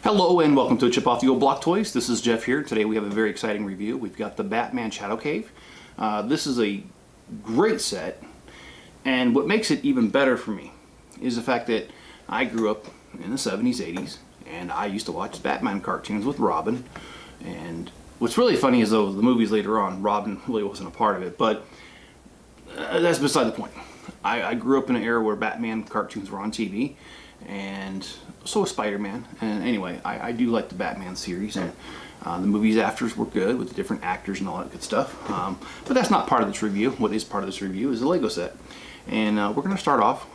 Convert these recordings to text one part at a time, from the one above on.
Hello and welcome to Chip Off the Old Block Toys. This is Jeff here. Today we have a very exciting review. We've got the Batman Shadow Cave. This is a great set, and what makes it even better for me is the fact that I grew up in the 70s, 80s, and I used to watch Batman cartoons with Robin. And what's really funny is, though, the movies later on, Robin really wasn't a part of it, but that's beside the point. I grew up in an era where Batman cartoons were on TV, and so was Spider-Man. And anyway, I do like the Batman series, and the movies afters were good with the different actors and all that good stuff. But that's not part of this review. What is part of this review is the Lego set. And we're going to start off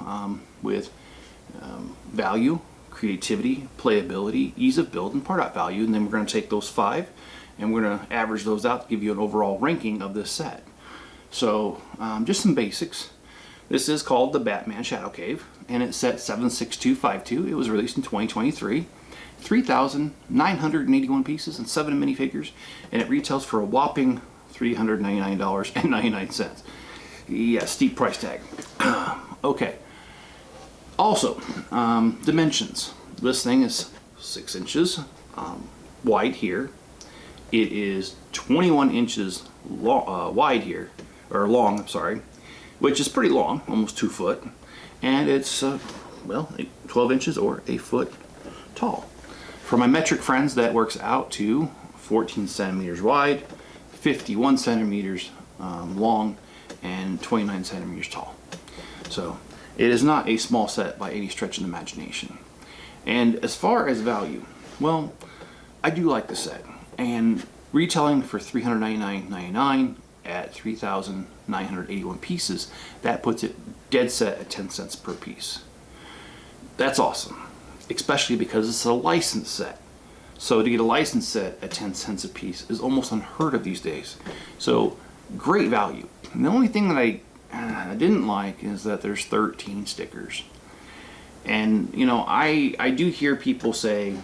with value, creativity, playability, ease of build, and part out value. And then we're going to take those five and we're going to average those out to give you an overall ranking of this set. So just some basics. This is called the Batman Shadow Cave, and it's set 76252. It was released in 2023. 3,981 pieces and 7 minifigures, and it retails for a whopping $399.99. Yeah, steep price tag. Okay. Also, dimensions. This thing is 6 inches wide here. It is 21 inches wide here, or long, I'm sorry, which is pretty long, almost 2 foot, and it's well, 12 inches or a foot tall. For my metric friends, that works out to 14 centimeters wide, 51 centimeters long, and 29 centimeters tall. So it is not a small set by any stretch of the imagination. And as far as value, well, I do like the set, and retailing for $399.99 at 3,981 pieces, that puts it dead set at 10 cents per piece. That's awesome, especially because it's a licensed set. So to get a licensed set at 10 cents a piece is almost unheard of these days. So great value. And the only thing that I didn't like is that there's 13 stickers. And you know, I do hear people say,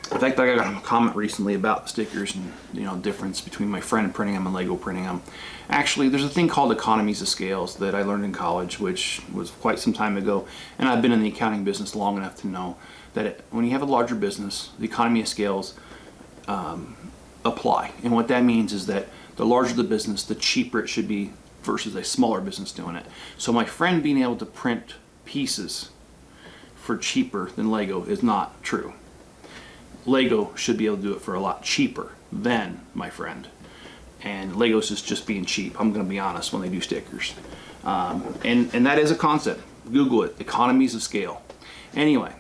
in fact, I got a comment recently about the stickers and, you know, difference between my friend printing them and Lego printing them. Actually, there's a thing called economies of scales that I learned in college, which was quite some time ago, and I've been in the accounting business long enough to know that when you have a larger business, the economy of scales apply. And what that means is that the larger the business, the cheaper it should be versus a smaller business doing it. So my friend being able to print pieces for cheaper than Lego is not true. Lego should be able to do it for a lot cheaper than my friend. And Lego's is just being cheap, I'm going to be honest, when they do stickers. And that is a concept. Google it, economies of scale. Anyway,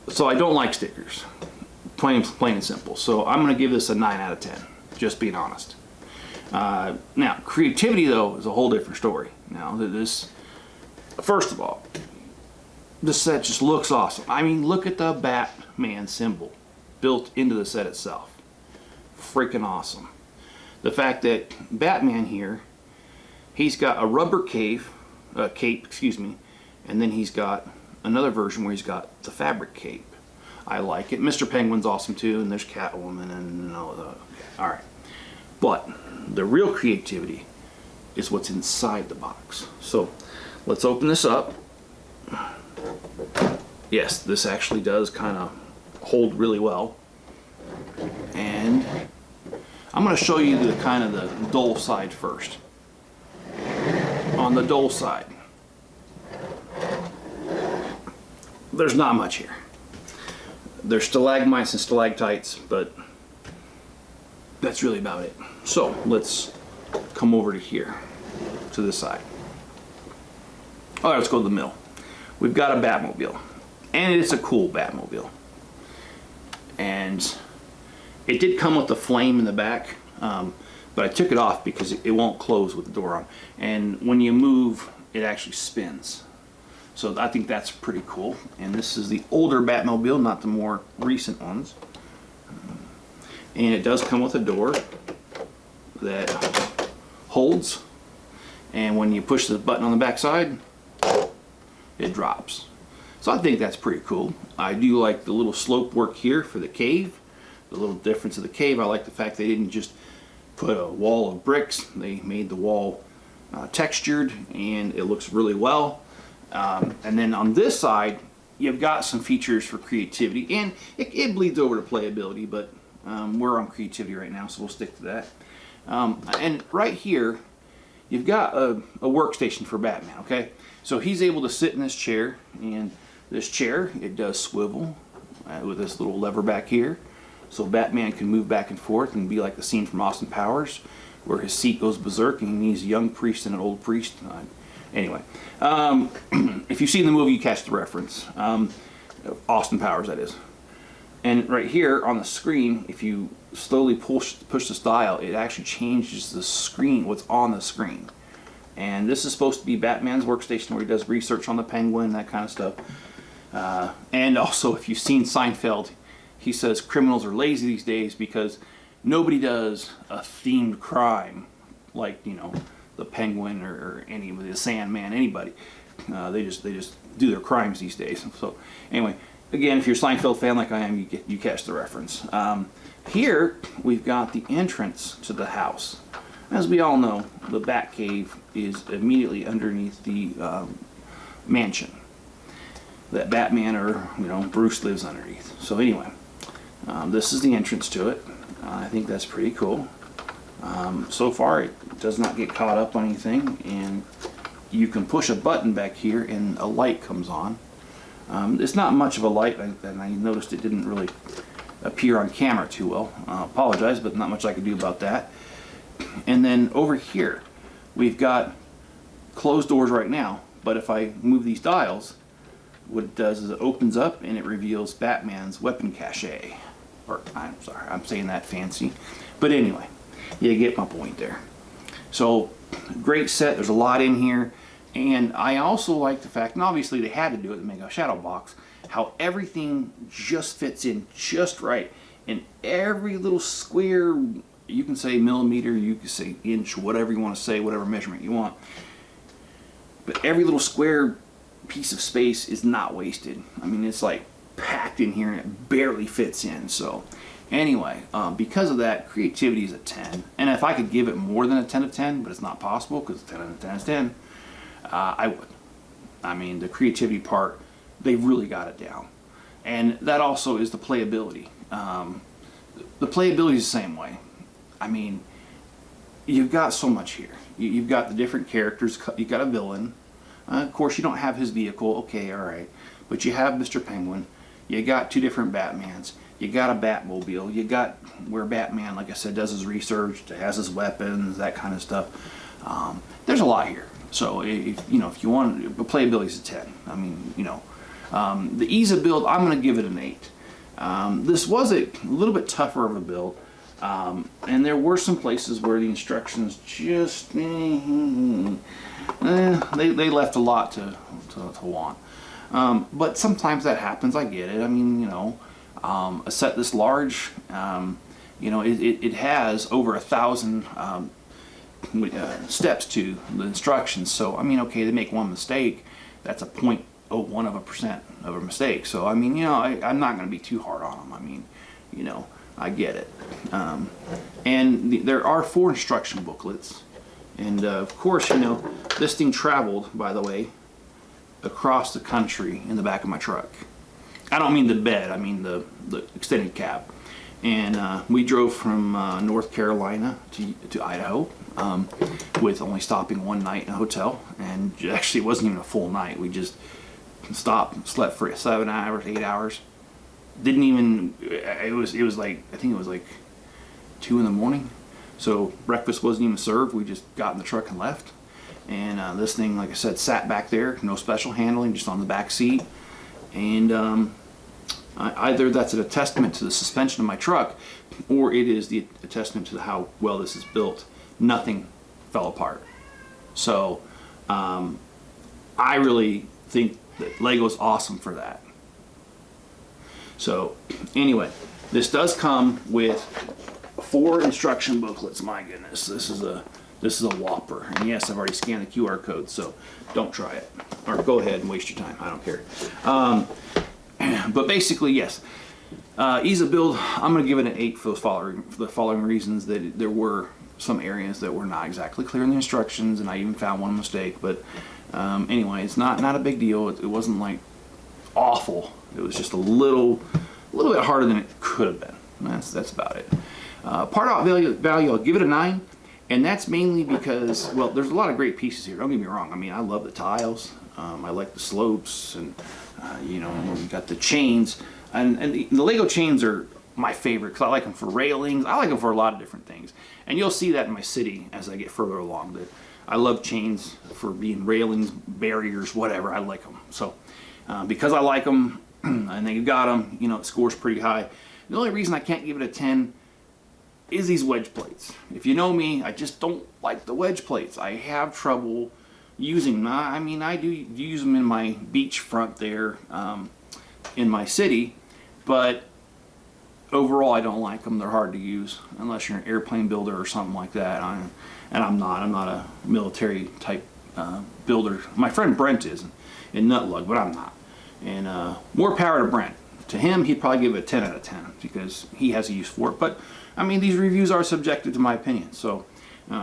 so I don't like stickers, plain and simple. So I'm going to give this a 9 out of 10, just being honest. Now, creativity, though, is a whole different story. Now, this, first of all, this set just looks awesome. I mean, look at the Batman symbol built into the set itself. Freaking awesome. The fact that Batman here, he's got a rubber cape, and then he's got another version where he's got the fabric cape. I like it. Mr. Penguin's awesome too, and there's Catwoman and all the. All right, but the real creativity is what's inside the box. So let's open this up. Yes, this actually does kind of hold really well, and I'm going to show you the kind of the dull side first. On the dull side, there's not much here. There's stalagmites and stalactites, but that's really about it. So let's come over to here, to this side. All right, let's go to the middle. We've got a Batmobile, and it's a cool Batmobile. And it did come with the flame in the back, but I took it off because it won't close with the door on. And when you move, it actually spins. So I think that's pretty cool. And this is the older Batmobile, not the more recent ones. And it does come with a door that holds, and when you push the button on the back side, it drops. So I think that's pretty cool. I do like the little slope work here for the cave. The little difference of the cave, I like the fact they didn't just put a wall of bricks. They made the wall textured, and it looks really well. And then on this side, you've got some features for creativity, and it bleeds over to playability, but we're on creativity right now, so we'll stick to that. And right here, you've got a workstation for Batman, okay? So he's able to sit in this chair, and this chair, it does swivel with this little lever back here. So Batman can move back and forth and be like the scene from Austin Powers, where his seat goes berserk and he's a young priest and an old priest. Anyway, if you've seen the movie, you catch the reference. Austin Powers, that is. And right here on the screen, if you slowly push this dial, it actually changes the screen, what's on the screen. And this is supposed to be Batman's workstation where he does research on the Penguin, that kind of stuff. And also, if you've seen Seinfeld, he says criminals are lazy these days because nobody does a themed crime like, you know, the Penguin or anybody, the Sandman, anybody. They just do their crimes these days. So anyway, again, if you're a Seinfeld fan like I am, you catch the reference. Here we've got the entrance to the house. As we all know, the Batcave is immediately underneath the mansion that Batman or, you know, Bruce lives underneath. So anyway, this is the entrance to it. I think that's pretty cool. So far, it does not get caught up on anything, and you can push a button back here and a light comes on. It's not much of a light, and I noticed it didn't really appear on camera too well. I apologize, but not much I can do about that. And then over here, we've got closed doors right now, but if I move these dials, what it does is it opens up and it reveals Batman's weapon cache. Or, I'm sorry, I'm saying that fancy. But anyway, you get my point there. So, great set, there's a lot in here. And I also like the fact, and obviously they had to do it to make a shadow box, how everything just fits in just right. And every little square, you can say millimeter, you can say inch, whatever you want to say, whatever measurement you want. But every little square piece of space is not wasted. I mean, it's like packed in here and it barely fits in. So anyway, because of that, creativity is a 10. And if I could give it more than a 10 of 10, but it's not possible because 10 out of 10 is 10, I would. I mean, the creativity part, they really got it down. And that also is the playability. The playability is the same way. I mean, you've got so much here. You've got the different characters. You've got a villain. Of course, you don't have his vehicle. Okay, all right. But you have Mr. Penguin. You got two different Batmans. You got a Batmobile. You got where Batman, like I said, does his research, has his weapons, that kind of stuff. There's a lot here. So, if you want, playability is a 10. I mean, the ease of build, I'm going to give it an 8. This was a little bit tougher of a build. And there were some places where the instructions just they left a lot to want. But sometimes that happens. I get it. I mean, a set this large, it has over 1,000 steps to the instructions. So I mean, okay, they make one mistake. That's a 0.01% of a mistake. So I mean, I'm not going to be too hard on them. I mean, I get it. And there are 4 instruction booklets. And of course, this thing traveled, by the way, across the country in the back of my truck. I don't mean the bed, I mean the extended cab. And we drove from North Carolina to Idaho with only stopping one night in a hotel. And actually, it wasn't even a full night. We just stopped, slept for 7 hours, 8 hours. Didn't even, it was like, I think it was like 2 in the morning. So breakfast wasn't even served. We just got in the truck and left. And this thing, like I said, sat back there, no special handling, just on the back seat. And either that's a testament to the suspension of my truck, or it is a testament to how well this is built. Nothing fell apart. So I really think that Lego's awesome for that. So anyway, this does come with 4 instruction booklets. My goodness, this is a whopper. And yes, I've already scanned the QR code, so don't try it. Or go ahead and waste your time. I don't care. But basically, yes. Ease of build, I'm going to give it an 8 for the following reasons. That there were some areas that were not exactly clear in the instructions, and I even found one mistake. But anyway, it's not a big deal. It wasn't like awful. It was just a little bit harder than it could have been. That's about it. Part out value, I'll give it a 9, and that's mainly because, well, there's a lot of great pieces here. Don't get me wrong. I mean, I love the tiles. I like the slopes, and you know, we got the chains, and the Lego chains are my favorite because I like them for railings. I like them for a lot of different things, and you'll see that in my city as I get further along. That I love chains for being railings, barriers, whatever. I like them. So because I like them, and they got them, you know, it scores pretty high. The only reason I can't give it a 10 is these wedge plates. If you know me, I just don't like the wedge plates. I have trouble using them. I mean, I do use them in my beach front there in my city, but overall I don't like them. They're hard to use unless you're an airplane builder or something like that. And I'm not a military type builder. My friend Brent is in Nutlug, but I'm not. And more power to Brent. To him, he'd probably give it a 10 out of 10 because he has a use for it. But I mean, these reviews are subjective to my opinion. So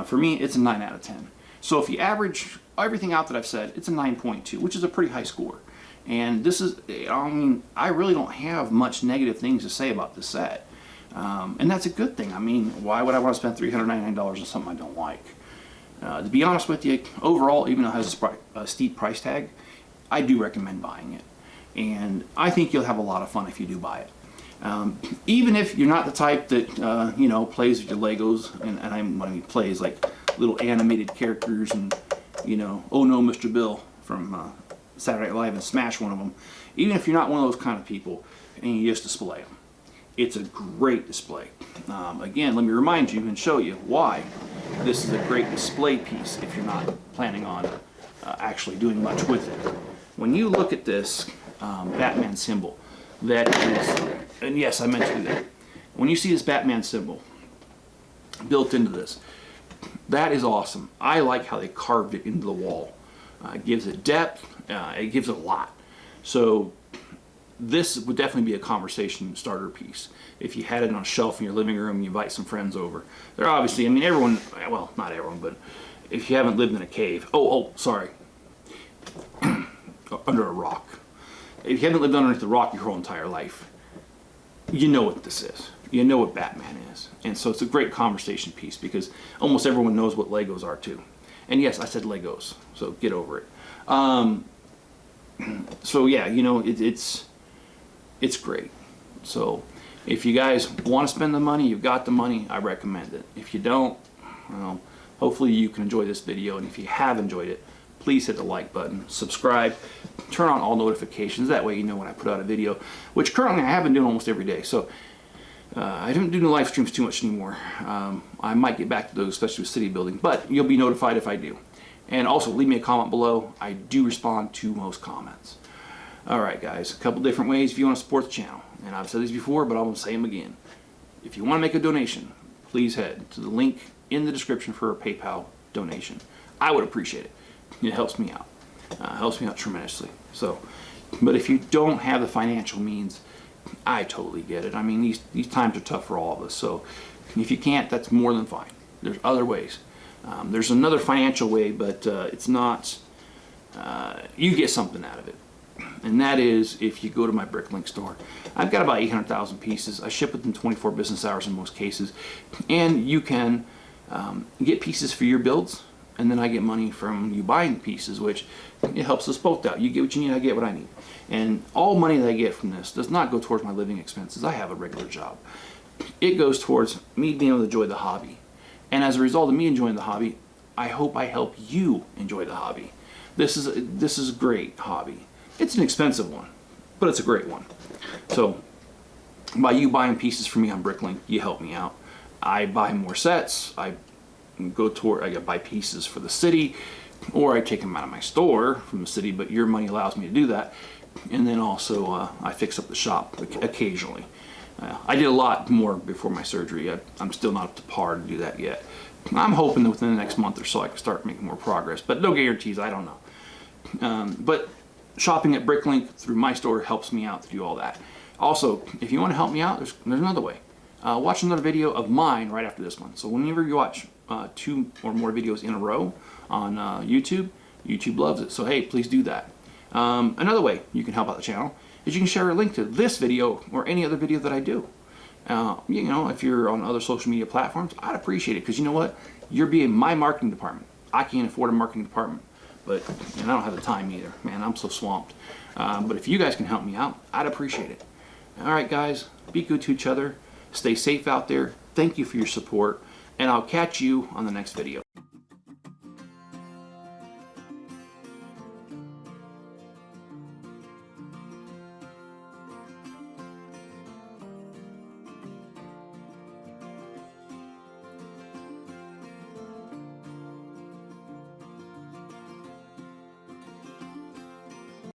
for me, it's a 9 out of 10. So if you average everything out that I've said, it's a 9.2, which is a pretty high score. And this is, I mean, I really don't have much negative things to say about this set. And that's a good thing. I mean, why would I want to spend $399 on something I don't like? To be honest with you, overall, even though it has a steep price tag, I do recommend buying it. And I think you'll have a lot of fun if you do buy it. Even if you're not the type that, you know, plays with your Legos, and I mean plays like little animated characters and, you know, oh no, Mr. Bill from Saturday Night Live and smash one of them. Even if you're not one of those kind of people and you just display them, it's a great display. Again, let me remind you and show you why this is a great display piece if you're not planning on actually doing much with it. When you look at this Batman symbol, that is, and yes, I meant to do that. When you see this Batman symbol built into this, that is awesome. I like how they carved it into the wall. It gives it depth. It gives it a lot. So this would definitely be a conversation starter piece. If you had it on a shelf in your living room, you invite some friends over. They're obviously, I mean, everyone, well, not everyone, but if you haven't lived in a cave, sorry, under a rock. If you haven't lived underneath the rock your whole entire life, you know what this is. You know what Batman is. And so it's a great conversation piece because almost everyone knows what Legos are too. And yes, I said Legos, so get over it. So yeah, you know, it's great. So if you guys want to spend the money, you've got the money, I recommend it. If you don't, well, hopefully you can enjoy this video. And if you have enjoyed it, please hit the like button, subscribe, turn on all notifications. That way you know when I put out a video, which currently I have been doing almost every day. So I don't do the live streams too much anymore. I might get back to those, especially with city building, but you'll be notified if I do. And also leave me a comment below. I do respond to most comments. Alright guys, a couple different ways if you want to support the channel. And I've said these before, but I'm going to say them again. If you want to make a donation, please head to the link in the description for a PayPal donation. I would appreciate it. It helps me out. Helps me out tremendously. So, but if you don't have the financial means, I totally get it. I mean, these times are tough for all of us. So if you can't, that's more than fine. There's other ways. There's another financial way, but it's not, you get something out of it. And that is if you go to my Bricklink store. I've got about 800,000 pieces. I ship within 24 business hours in most cases. And you can get pieces for your builds. And then I get money from you buying pieces, which it helps us both out. You get what you need, I get what I need. And all money that I get from this does not go towards my living expenses. I have a regular job. It goes towards me being able to enjoy the hobby. And as a result of me enjoying the hobby, I hope I help you enjoy the hobby. This is a great hobby. It's an expensive one, but it's a great one. So by you buying pieces for me on Bricklink, you help me out. I buy more sets. I buy pieces for the city, or I take them out of my store from the city, but your money allows me to do that. And then also I fix up the shop occasionally. I did a lot more before my surgery. I'm still not up to par to do that yet. I'm hoping that within the next month or so I can start making more progress, but no guarantees, I don't know. But shopping at Bricklink through my store helps me out to do all that. Also, if you want to help me out, there's another way. Watch another video of mine right after this one. So whenever you watch 2 or more videos in a row on YouTube, YouTube loves it. So hey, please do that. Another way you can help out the channel is you can share a link to this video or any other video that I do. You know, if you're on other social media platforms, I'd appreciate it, because you know what? You're being my marketing department. I can't afford a marketing department, but and I don't have the time either. Man, I'm so swamped. But if you guys can help me out, I'd appreciate it. All right, guys, be good to each other. Stay safe out there. Thank you for your support, and I'll catch you on the next video.